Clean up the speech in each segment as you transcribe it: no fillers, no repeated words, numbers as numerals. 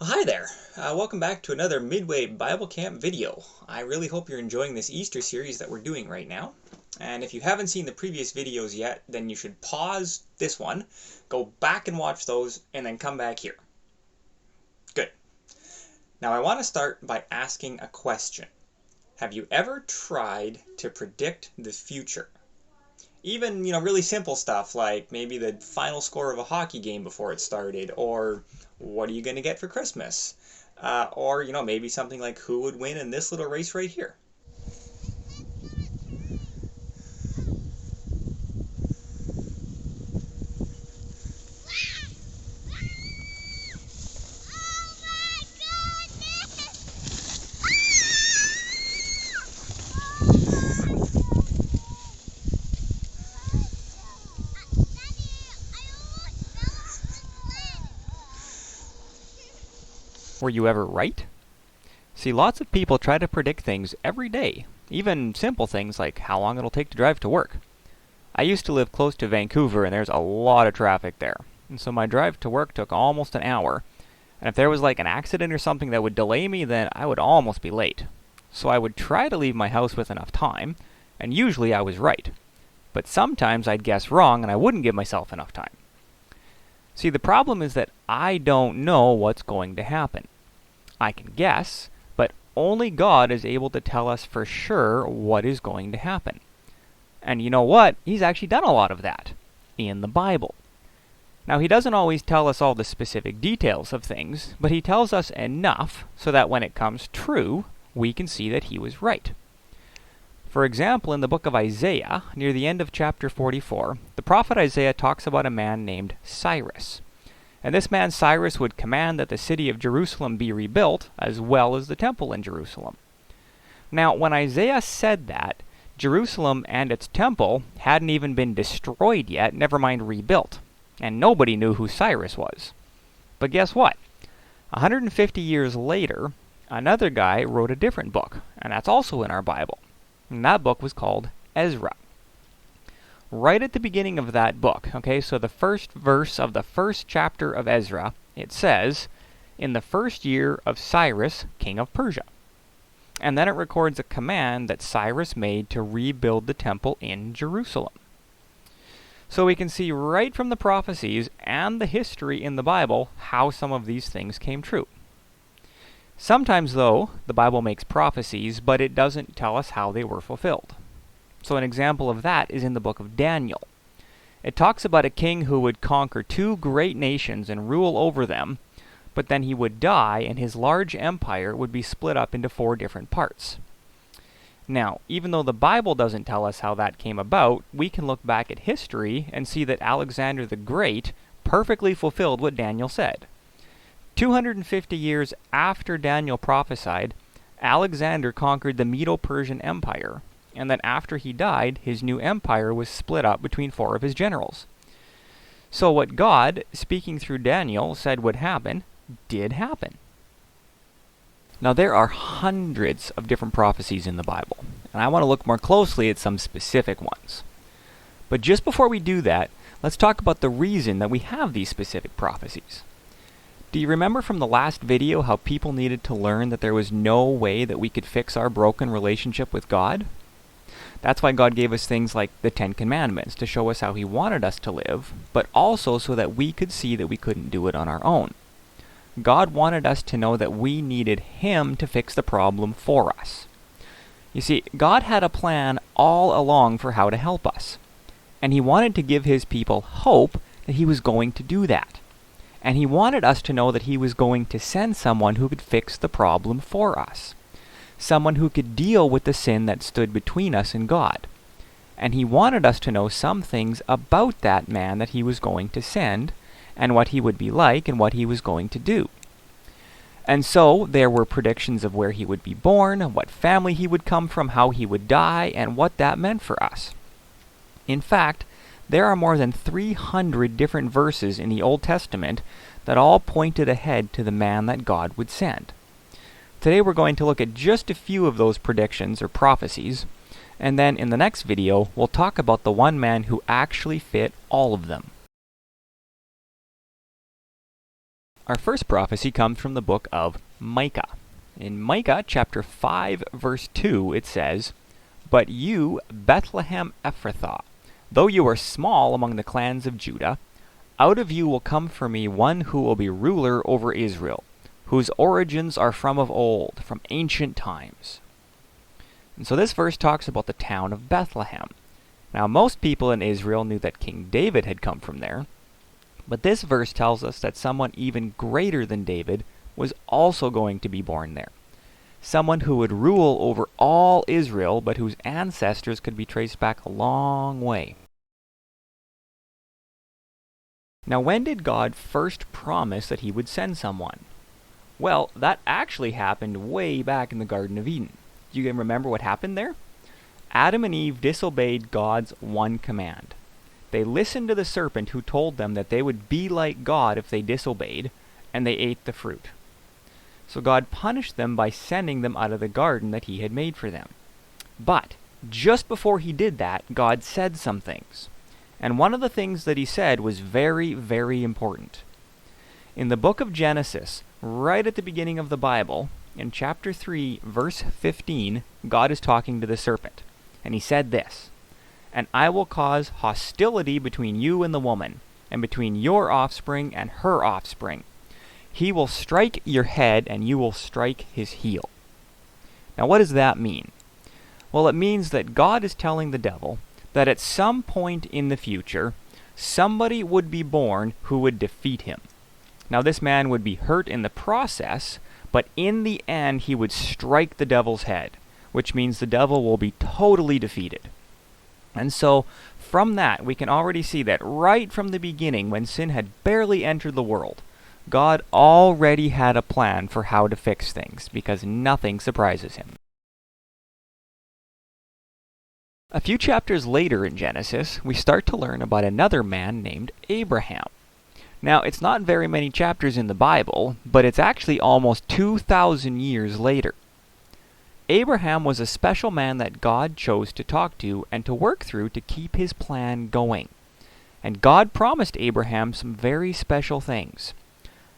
Hi there! Welcome back to another Midway Bible Camp video. I really hope you're enjoying this Easter series that we're doing right now. And if you haven't seen the previous videos yet, then you should pause this one, go back and watch those, and then come back here. Good. Now I want to start by asking a question. Have you ever tried to predict the future? Even, really simple stuff like maybe the final score of a hockey game before it started, or what are you going to get for Christmas? Or, maybe something like who would win in this little race right here. Were you ever right? See, lots of people try to predict things every day, even simple things like how long it'll take to drive to work. I used to live close to Vancouver and there's a lot of traffic there, and so my drive to work took almost an hour, and if there was like an accident or something that would delay me, then I would almost be late. So I would try to leave my house with enough time, and usually I was right. But sometimes I'd guess wrong and I wouldn't give myself enough time. See, the problem is that I don't know what's going to happen. I can guess, but only God is able to tell us for sure what is going to happen. And you know what? He's actually done a lot of that in the Bible. Now, he doesn't always tell us all the specific details of things, but he tells us enough so that when it comes true, we can see that he was right. For example, in the book of Isaiah, near the end of chapter 44, the prophet Isaiah talks about a man named Cyrus. And this man Cyrus would command that the city of Jerusalem be rebuilt, as well as the temple in Jerusalem. Now, when Isaiah said that, Jerusalem and its temple hadn't even been destroyed yet, never mind rebuilt. And nobody knew who Cyrus was. But guess what? 150 years later, another guy wrote a different book, and that's also in our Bible. And that book was called Ezra. Right at the beginning of that book, okay, so the first verse of the first chapter of Ezra, it says, "In the first year of Cyrus, king of Persia." And then it records a command that Cyrus made to rebuild the temple in Jerusalem. So we can see right from the prophecies and the history in the Bible how some of these things came true. Sometimes, though, the Bible makes prophecies, but it doesn't tell us how they were fulfilled. So an example of that is in the book of Daniel. It talks about a king who would conquer two great nations and rule over them, but then he would die and his large empire would be split up into 4 different parts. Now, even though the Bible doesn't tell us how that came about, we can look back at history and see that Alexander the Great perfectly fulfilled what Daniel said. 250 years after Daniel prophesied, Alexander conquered the Medo-Persian Empire, and then after he died, his new empire was split up between 4 of his generals. So what God, speaking through Daniel, said would happen, did happen. Now there are hundreds of different prophecies in the Bible, and I want to look more closely at some specific ones. But just before we do that, let's talk about the reason that we have these specific prophecies. Do you remember from the last video how people needed to learn that there was no way that we could fix our broken relationship with God? That's why God gave us things like the 10 Commandments to show us how he wanted us to live, but also so that we could see that we couldn't do it on our own. God wanted us to know that we needed him to fix the problem for us. You see, God had a plan all along for how to help us, and he wanted to give his people hope that he was going to do that. And he wanted us to know that he was going to send someone who could fix the problem for us. Someone who could deal with the sin that stood between us and God. And he wanted us to know some things about that man that he was going to send, and what he would be like, and what he was going to do. And so there were predictions of where he would be born, what family he would come from, how he would die, and what that meant for us. In fact, there are more than 300 different verses in the Old Testament that all pointed ahead to the man that God would send. Today we're going to look at just a few of those predictions or prophecies, and then in the next video we'll talk about the one man who actually fit all of them. Our first prophecy comes from the book of Micah. In Micah chapter 5, verse 2, it says, "But you, Bethlehem Ephrathah, though you are small among the clans of Judah, out of you will come for me one who will be ruler over Israel, whose origins are from of old, from ancient times." And so this verse talks about the town of Bethlehem. Now, most people in Israel knew that King David had come from there, but this verse tells us that someone even greater than David was also going to be born there. Someone who would rule over all Israel, but whose ancestors could be traced back a long way. Now, when did God first promise that he would send someone? Well, that actually happened way back in the Garden of Eden. Do you remember what happened there? Adam and Eve disobeyed God's one command. They listened to the serpent who told them that they would be like God if they disobeyed, and they ate the fruit. So God punished them by sending them out of the garden that he had made for them. But just before he did that, God said some things. And one of the things that he said was very, very important. In the book of Genesis, right at the beginning of the Bible, in chapter 3, verse 15, God is talking to the serpent. And he said this, "And I will cause hostility between you and the woman, and between your offspring and her offspring. He will strike your head, and you will strike his heel." Now, what does that mean? Well, it means that God is telling the devil that at some point in the future, somebody would be born who would defeat him. Now, this man would be hurt in the process, but in the end, he would strike the devil's head, which means the devil will be totally defeated. And so, from that, we can already see that right from the beginning, when sin had barely entered the world, God already had a plan for how to fix things, because nothing surprises him. A few chapters later in Genesis, we start to learn about another man named Abraham. Now, it's not very many chapters in the Bible, but it's actually almost 2,000 years later. Abraham was a special man that God chose to talk to and to work through to keep his plan going. And God promised Abraham some very special things.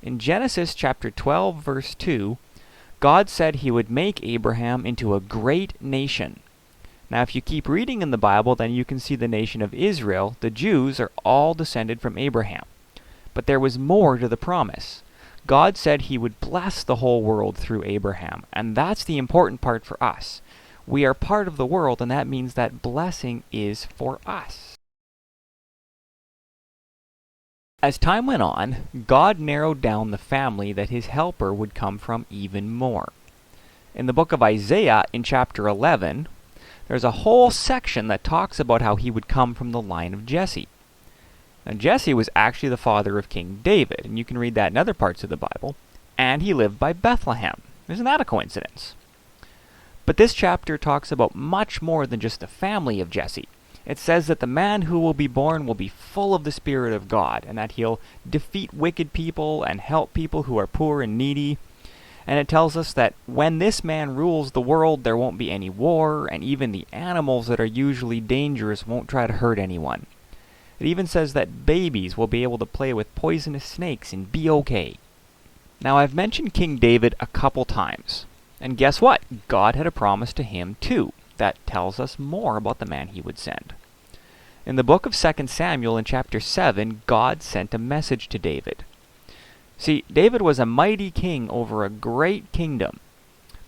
In Genesis chapter 12, verse 2, God said he would make Abraham into a great nation. Now, if you keep reading in the Bible, then you can see the nation of Israel, the Jews, are all descended from Abraham. But there was more to the promise. God said he would bless the whole world through Abraham, and that's the important part for us. We are part of the world, and that means that blessing is for us. As time went on, God narrowed down the family that his helper would come from even more. In the book of Isaiah, in chapter 11, there's a whole section that talks about how he would come from the line of Jesse. Now, Jesse was actually the father of King David, and you can read that in other parts of the Bible, and he lived by Bethlehem. Isn't that a coincidence? But this chapter talks about much more than just the family of Jesse. It says that the man who will be born will be full of the Spirit of God, and that he'll defeat wicked people and help people who are poor and needy. And it tells us that when this man rules the world, there won't be any war, and even the animals that are usually dangerous won't try to hurt anyone. It even says that babies will be able to play with poisonous snakes and be okay. Now, I've mentioned King David a couple times. And guess what? God had a promise to him too. That tells us more about the man he would send. In the book of 2 Samuel in chapter 7, God sent a message to David. See, David was a mighty king over a great kingdom.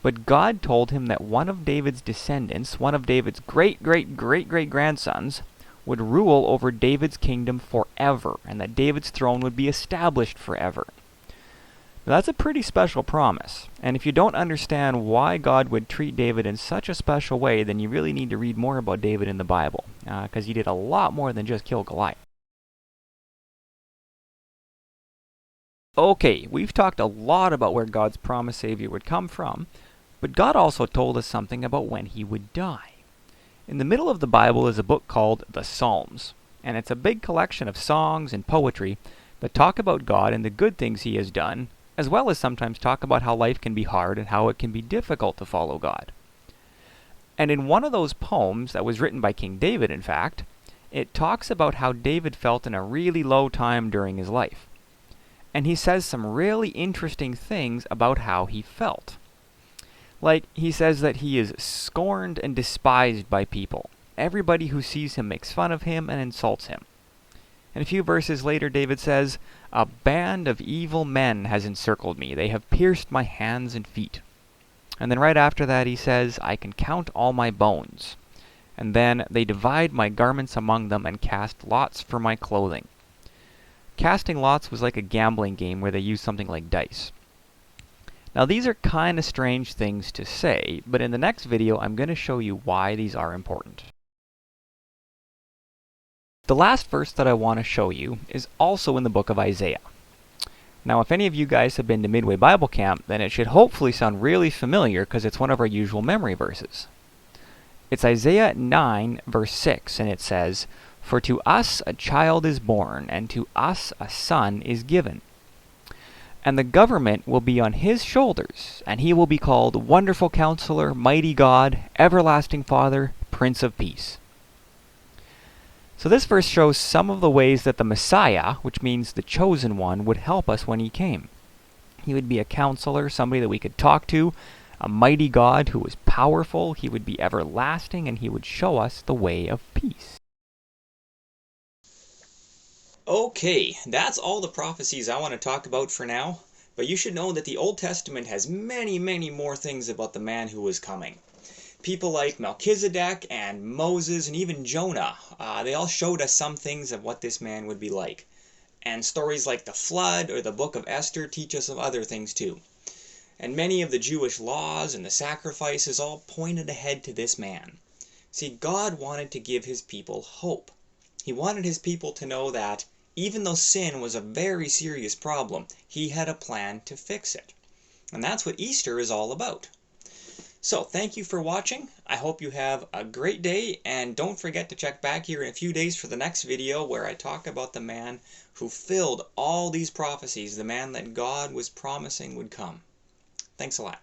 But God told him that one of David's descendants, one of David's great-great-great-great-grandsons, would rule over David's kingdom forever, and that David's throne would be established forever. Now, that's a pretty special promise, and if you don't understand why God would treat David in such a special way, then you really need to read more about David in the Bible, because he did a lot more than just kill Goliath. Okay, we've talked a lot about where God's promised Savior would come from, but God also told us something about when he would die. In the middle of the Bible is a book called the Psalms, and it's a big collection of songs and poetry that talk about God and the good things he has done, as well as sometimes talk about how life can be hard and how it can be difficult to follow God. And in one of those poems that was written by King David, in fact, it talks about how David felt in a really low time during his life. And he says some really interesting things about how he felt. Like, he says that he is scorned and despised by people. Everybody who sees him makes fun of him and insults him. And a few verses later, David says, "A band of evil men has encircled me. They have pierced my hands and feet." And then right after that, he says, "I can count all my bones." And then, "They divide my garments among them and cast lots for my clothing." Casting lots was like a gambling game where they used something like dice. Now these are kind of strange things to say, but in the next video I'm going to show you why these are important. The last verse that I want to show you is also in the book of Isaiah. Now if any of you guys have been to Midway Bible Camp, then it should hopefully sound really familiar because it's one of our usual memory verses. It's Isaiah 9 verse 6, and it says, "For to us a child is born, and to us a son is given. And the government will be on his shoulders, and he will be called Wonderful Counselor, Mighty God, Everlasting Father, Prince of Peace." So this verse shows some of the ways that the Messiah, which means the chosen one, would help us when he came. He would be a counselor, somebody that we could talk to, a mighty God who was powerful, he would be everlasting, and he would show us the way of peace. Okay, that's all the prophecies I want to talk about for now, but you should know that the Old Testament has many, many more things about the man who was coming. People like Melchizedek and Moses and even Jonah, they all showed us some things of what this man would be like. And stories like the flood or the book of Esther teach us of other things too. And many of the Jewish laws and the sacrifices all pointed ahead to this man. See, God wanted to give his people hope. He wanted his people to know that even though sin was a very serious problem, he had a plan to fix it. And that's what Easter is all about. So, thank you for watching. I hope you have a great day, and don't forget to check back here in a few days for the next video where I talk about the man who filled all these prophecies, the man that God was promising would come. Thanks a lot.